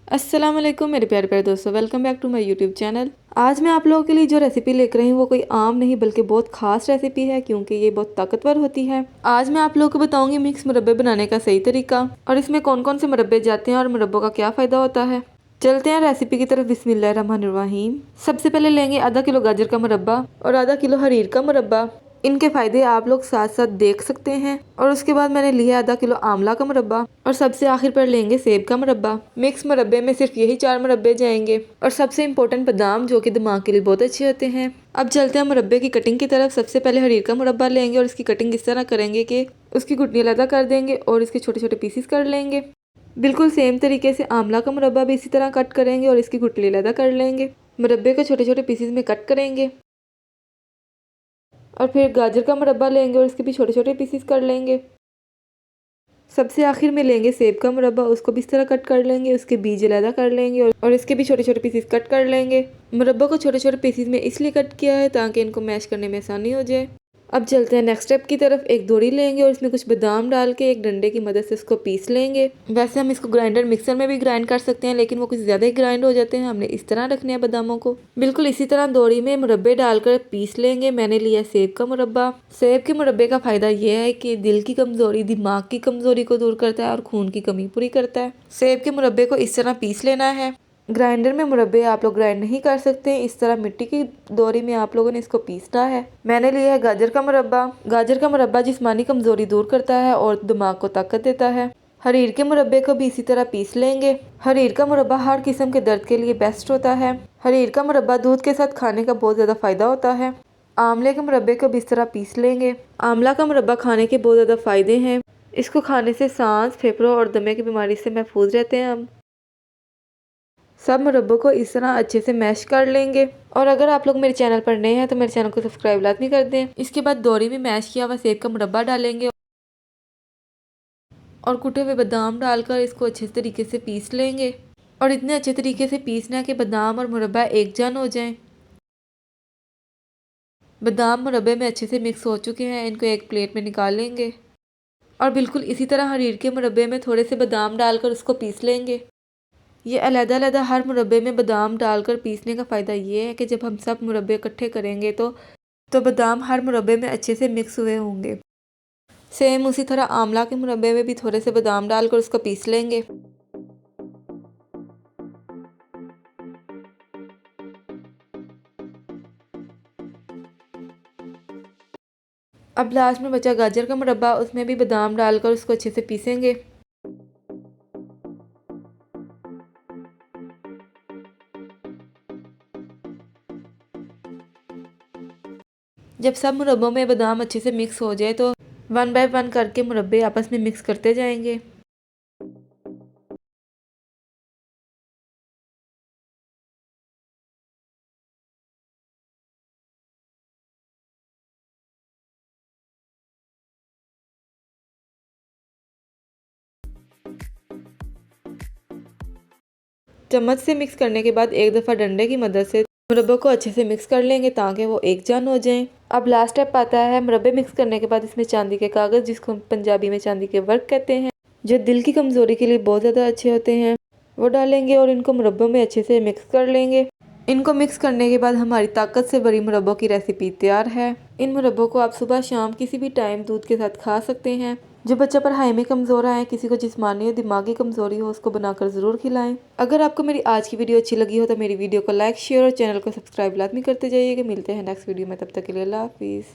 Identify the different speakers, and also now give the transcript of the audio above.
Speaker 1: अस्सलाम वालेकुम मेरे प्यारे प्यारे दोस्तों, welcome back to my YouTube channel. आज मैं आप लोगों के लिए जो रेसिपी लेकर आई हूँ वो कोई आम नहीं बल्कि बहुत खास रेसिपी है, क्योंकि ये बहुत ताकतवर होती है। आज मैं आप लोगों को बताऊंगी मिक्स मुरब्बे बनाने का सही तरीका और इसमें कौन कौन से मुरब्बे जाते हैं और मुरब्बों का क्या फ़ायदा होता है। चलते हैं रेसिपी की तरफ। बिस्मिल्लाहिर्रहमानिर्रहीम। सबसे पहले लेंगे आधा किलो गाजर का मुरब्बा और आधा किलो हरीर का मुरब्बा। इनके फ़ायदे आप लोग साथ साथ देख सकते हैं। और उसके बाद मैंने लिया आधा किलो आंवला का मुरब्बा और सबसे आखिर पर लेंगे सेब का मुरब्बा। मिक्स मुरब्बे में सिर्फ यही 4 मुरब्बे जाएंगे और सबसे इम्पोर्टेंट बादाम, जो कि दिमाग के लिए बहुत अच्छे होते हैं। अब चलते हैं मुरब्बे की कटिंग की तरफ। सबसे पहले हरीर का मुरब्बा लेंगे और इसकी कटिंग इस तरह करेंगे कि उसकी गुठली अलग कर देंगे और इसके छोटे छोटे पीसेस कर लेंगे। बिल्कुल सेम तरीके से आंवला का मुरब्बा भी इसी तरह कट करेंगे और इसकी गुठली अलग कर लेंगे। मुरब्बे को छोटे छोटे पीसेस में कट करेंगे और फिर गाजर का मुरब्बा लेंगे और इसके भी छोटे छोटे पीसेस कर लेंगे। सबसे आखिर में लेंगे सेब का मुरब्बा, उसको भी इस तरह कट कर लेंगे, उसके बीज अलग कर लेंगे और इसके भी छोटे छोटे पीसेस कट कर लेंगे। मुरब्बा को छोटे छोटे पीसेस में इसलिए कट किया है ताकि इनको मैश करने में आसानी हो जाए। अब चलते हैं नेक्स्ट स्टेप की तरफ। एक दोरी लेंगे और इसमें कुछ बादाम डाल के एक डंडे की मदद से इसको पीस लेंगे। वैसे हम इसको ग्राइंडर मिक्सर में भी ग्राइंड कर सकते हैं, लेकिन वो कुछ ज़्यादा ही ग्राइंड हो जाते हैं। हमने इस तरह रखने हैं बादामों को। बिल्कुल इसी तरह दोरी में मुरब्बे डालकर पीस लेंगे। मैंने लिया सेब का मुरब्बा। सेब के मुरब्बे का फ़ायदा ये है कि दिल की कमज़ोरी, दिमाग की कमज़ोरी को दूर करता है और खून की कमी पूरी करता है। सेब के मुरब्बे को इस तरह पीस लेना है। ग्राइंडर में मुरब्बे आप लोग ग्राइंड नहीं कर सकते, इस तरह मिट्टी की दोरी में आप लोगों ने इसको पीसना है। मैंने लिया है गाजर का मुरब्बा। गाजर का मुरब्बा जिस्मानी कमजोरी दूर करता है और दिमाग को ताकत देता है। हरीर के मुरब्बे को भी इसी तरह पीस लेंगे। हरीर का मुरब्बा हर किस्म के दर्द के लिए बेस्ट होता है। हरीर का मुरब्बा दूध के साथ खाने का बहुत ज़्यादा फ़ायदा होता है। आंवले के मुरब्बे को भी इस तरह पीस लेंगे। आंवला का मुरब्बा खाने के बहुत ज़्यादा फ़ायदे हैं। इसको खाने से सांस, फेफड़ों और दमे की बीमारी से महफूज रहते हैं हम। सब मुरब्बों को इस तरह अच्छे से मैश कर लेंगे। और अगर आप लोग मेरे चैनल पर नए हैं तो मेरे चैनल को सब्सक्राइब लाजमी कर दें। इसके बाद दोरी में मैश किया हुआ सेब का मुरब्बा डालेंगे और कुटे हुए बादाम डालकर इसको अच्छे तरीके से पीस लेंगे। और इतने अच्छे तरीके से पीसना है कि बादाम और मुरब्बा एक जन हो जाएं। बादाम मुरब्बे में अच्छे से मिक्स हो चुके हैं। इनको एक प्लेट में निकाल लेंगे और बिल्कुल इसी तरह हरीर के मुरब्बे में थोड़े से बादाम डालकर उसको पीस लेंगे। ये अलग-अलग हर मुरब्बे में बादाम डालकर पीसने का फ़ायदा ये है कि जब हम सब मुरब्बे इकट्ठे करेंगे तो बादाम हर मुरब्बे में अच्छे से मिक्स हुए होंगे। सेम उसी तरह आंवला के मुरब्बे में भी थोड़े से बादाम डालकर उसको पीस लेंगे। अब लास्ट में बचा गाजर का मुरब्बा, उसमें भी बादाम डालकर उसको अच्छे से पीसेंगे। जब सब मुरब्बों में बादाम अच्छे से मिक्स हो जाए तो 1 बाय 1 करके मुरब्बे आपस में मिक्स करते जाएंगे। चम्मच से मिक्स करने के बाद एक दफ़ा डंडे की मदद से मुरब्बे को अच्छे से मिक्स कर लेंगे ताकि वो एक जान हो जाएं। अब लास्ट स्टेप आता है। मुरब्बे मिक्स करने के बाद इसमें चांदी के कागज़, जिसको हम पंजाबी में चांदी के वर्क कहते हैं, जो दिल की कमज़ोरी के लिए बहुत ज़्यादा अच्छे होते हैं, वो डालेंगे और इनको मुरब्बों में अच्छे से मिक्स कर लेंगे। इनको मिक्स करने के बाद हमारी ताकत से भरी मुरब्बों की रेसिपी तैयार है। इन मुरब्बों को आप सुबह शाम किसी भी टाइम दूध के साथ खा सकते हैं। जो बच्चा पढ़ाई में कमज़ोर है, किसी को जिस्मानी और दिमागी कमज़ोरी हो, उसको बनाकर ज़रूर खिलाएं। अगर आपको मेरी आज की वीडियो अच्छी लगी हो तो मेरी वीडियो को लाइक, शेयर और चैनल को सब्सक्राइब लाजमी करते जाइएगा। मिलते हैं नेक्स्ट वीडियो में, तब तक के लिए अल्लाह हाफिज़।